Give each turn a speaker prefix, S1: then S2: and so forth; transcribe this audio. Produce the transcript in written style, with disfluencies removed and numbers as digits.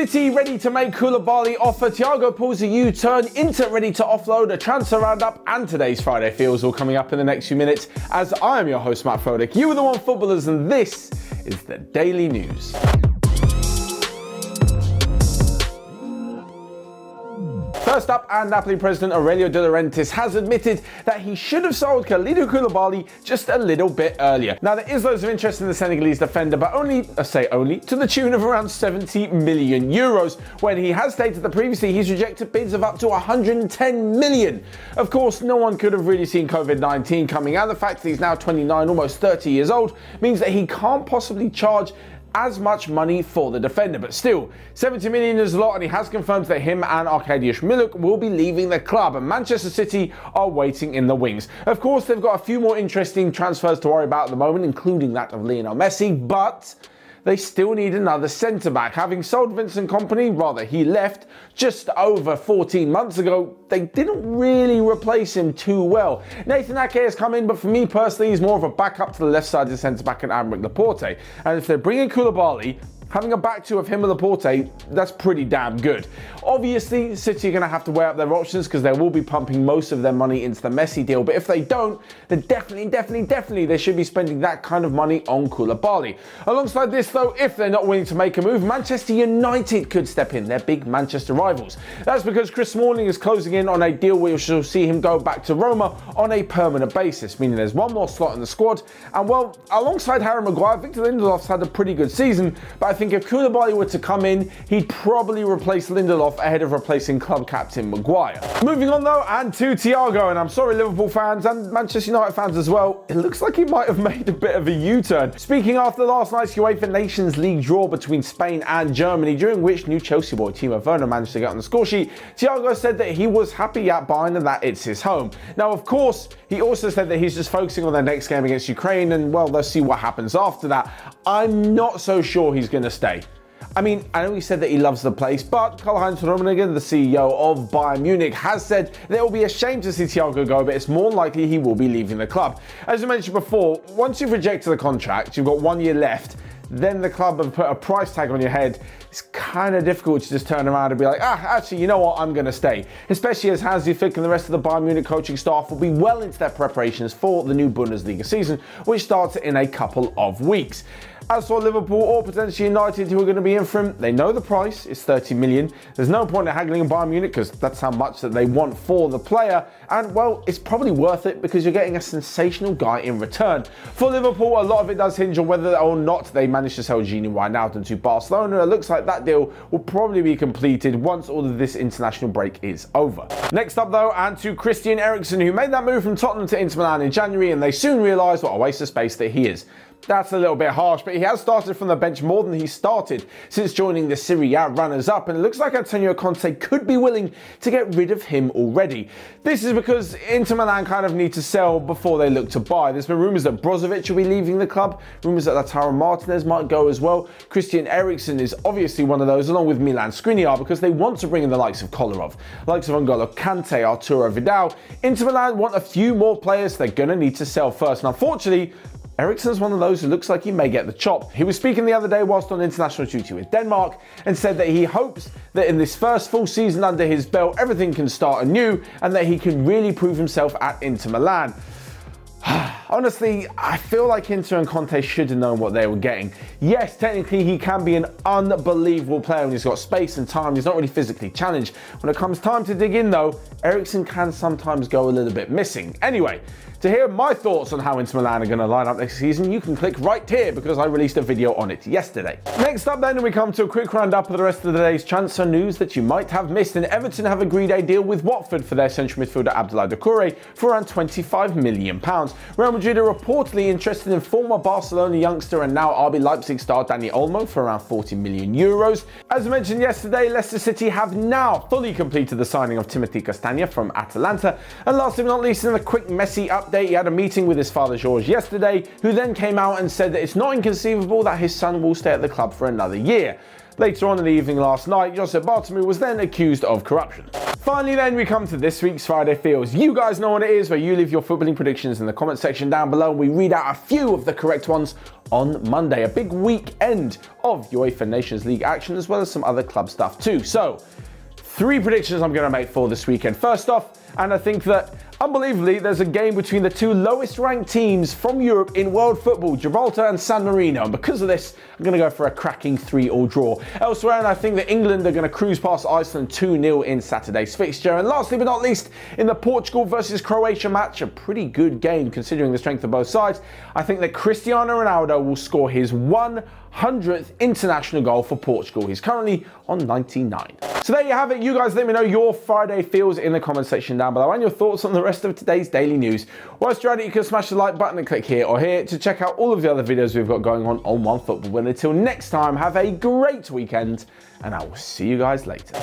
S1: City ready to make Koulibaly offer, Thiago pulls a U-turn, Inter ready to offload, a transfer roundup, and today's Friday feels all coming up in the next few minutes as I am your host Matt Fodick. You are the Onefootballers and this is the Daily News. First up, and Napoli president Aurelio De Laurentiis has admitted that he should have sold Koulibaly just a little bit earlier. Now, there is loads of interest in the Senegalese defender, but only to the tune of around 70 million euros, when he has stated that previously he's rejected bids of up to 110 million. Of course, no one could have really seen COVID-19 coming, and the fact that he's now 29, almost 30 years old, means that he can't possibly charge as much money for the defender. But still, 70 million is a lot, and he has confirmed that him and Arkadiusz Milik will be leaving the club, and Manchester City are waiting in the wings. Of course, they've got a few more interesting transfers to worry about at the moment, including that of Lionel Messi, but they still need another centre-back. Having sold Vincent Kompany, he left just over 14 months ago, they didn't really replace him too well. Nathan Ake has come in, but for me personally, he's more of a backup to the left-sided centre-back in Aymeric Laporte. And if they're bringing Koulibaly, having a back two of him and Laporte, that's pretty damn good. Obviously, City are going to have to weigh up their options because they will be pumping most of their money into the Messi deal. But if they don't, then definitely they should be spending that kind of money on Koulibaly. Alongside this, though, if they're not willing to make a move, Manchester United could step in. They're big Manchester rivals. That's because Chris Smalling is closing in on a deal which will see him go back to Roma on a permanent basis, meaning there's one more slot in the squad. And well, alongside Harry Maguire, Victor Lindelof's had a pretty good season, but I think if Koulibaly were to come in, he'd probably replace Lindelof ahead of replacing club captain Maguire. Moving on though, and to Thiago, and I'm sorry Liverpool fans and Manchester United fans as well, it looks like he might have made a bit of a U-turn. Speaking after last night's UEFA Nations League draw between Spain and Germany, during which new Chelsea boy Timo Werner managed to get on the score sheet, Thiago said that he was happy at Bayern and that it's his home. Now, of course, he also said that he's just focusing on their next game against Ukraine, and well, let's see what happens after that. I'm not so sure he's going to stay. I mean, I know he said that he loves the place, but Karl-Heinz Rummenigge, the CEO of Bayern Munich, has said that it will be a shame to see Thiago go, but it's more likely he will be leaving the club. As I mentioned before, once you've rejected the contract, you've got 1 year left, then the club have put a price tag on your head. It's kind of difficult to just turn around and be like, actually, you know what, I'm going to stay. Especially as Hansi Flick and the rest of the Bayern Munich coaching staff will be well into their preparations for the new Bundesliga season, which starts in a couple of weeks. As for Liverpool or potentially United, who are going to be in for him, they know the price is 30 million. There's no point in haggling Bayern Munich because that's how much that they want for the player. And well, it's probably worth it because you're getting a sensational guy in return. For Liverpool, a lot of it does hinge on whether or not they manage to sell Gini Wijnaldum to Barcelona. It looks like that deal will probably be completed once all of this international break is over. Next up though, and to Christian Eriksen, who made that move from Tottenham to Inter Milan in January, and they soon realised what a waste of space that he is. That's a little bit harsh, but he has started from the bench more than he started since joining the Serie A runners-up, and it looks like Antonio Conte could be willing to get rid of him already. This is because Inter Milan kind of need to sell before they look to buy. There's been rumours that Brozovic will be leaving the club, rumours that Lautaro Martinez might go as well. Christian Eriksen is obviously one of those, along with Milan Skriniar, because they want to bring in the likes of Kolarov, likes of N'Golo Kante, Arturo Vidal. Inter Milan want a few more players they're going to need to sell first, and unfortunately, Eriksen's one of those who looks like he may get the chop. He was speaking the other day whilst on international duty with Denmark and said that he hopes that in this first full season under his belt, everything can start anew and that he can really prove himself at Inter Milan. Honestly, I feel like Inter and Conte should have known what they were getting. Yes, technically he can be an unbelievable player when he's got space and time. He's not really physically challenged. When it comes time to dig in though, Eriksen can sometimes go a little bit missing. Anyway, to hear my thoughts on how Inter Milan are going to line up next season, you can click right here because I released a video on it yesterday. Next up then, we come to a quick roundup of the rest of the day's transfer news that you might have missed. And Everton have agreed a deal with Watford for their central midfielder Abdoulaye Doucouré for around £25 million. Real Madrid are reportedly interested in former Barcelona youngster and now RB Leipzig star Dani Olmo for around €40 million. As I mentioned yesterday, Leicester City have now fully completed the signing of Timothy Castagne from Atalanta. And lastly but not least, in a quick Messi update, he had a meeting with his father George yesterday, who then came out and said that it's not inconceivable that his son will stay at the club for another year. Later on in the evening last night, Josep Bartomeu was then accused of corruption. Finally then, we come to this week's Friday Feels. You guys know what it is, where you leave your footballing predictions in the comment section down below, and we read out a few of the correct ones on Monday. A big weekend of UEFA Nations League action, as well as some other club stuff too. So, 3 predictions I'm going to make for this weekend. First off, and I think that unbelievably, there's a game between the 2 lowest ranked teams from Europe in world football, Gibraltar and San Marino. And because of this, I'm going to go for a cracking 3-3 draw. Elsewhere, and I think that England are going to cruise past Iceland 2-0 in Saturday's fixture. And lastly but not least, in the Portugal versus Croatia match, a pretty good game considering the strength of both sides, I think that Cristiano Ronaldo will score his 100th international goal for Portugal. He's currently on 99. So there you have it. You guys let me know your Friday feels in the comment section down below and your thoughts on the rest of today's daily news. Whilst you're at it, you can smash the like button and click here or here to check out all of the other videos we've got going on OneFootball. But until next time, have a great weekend and I will see you guys later.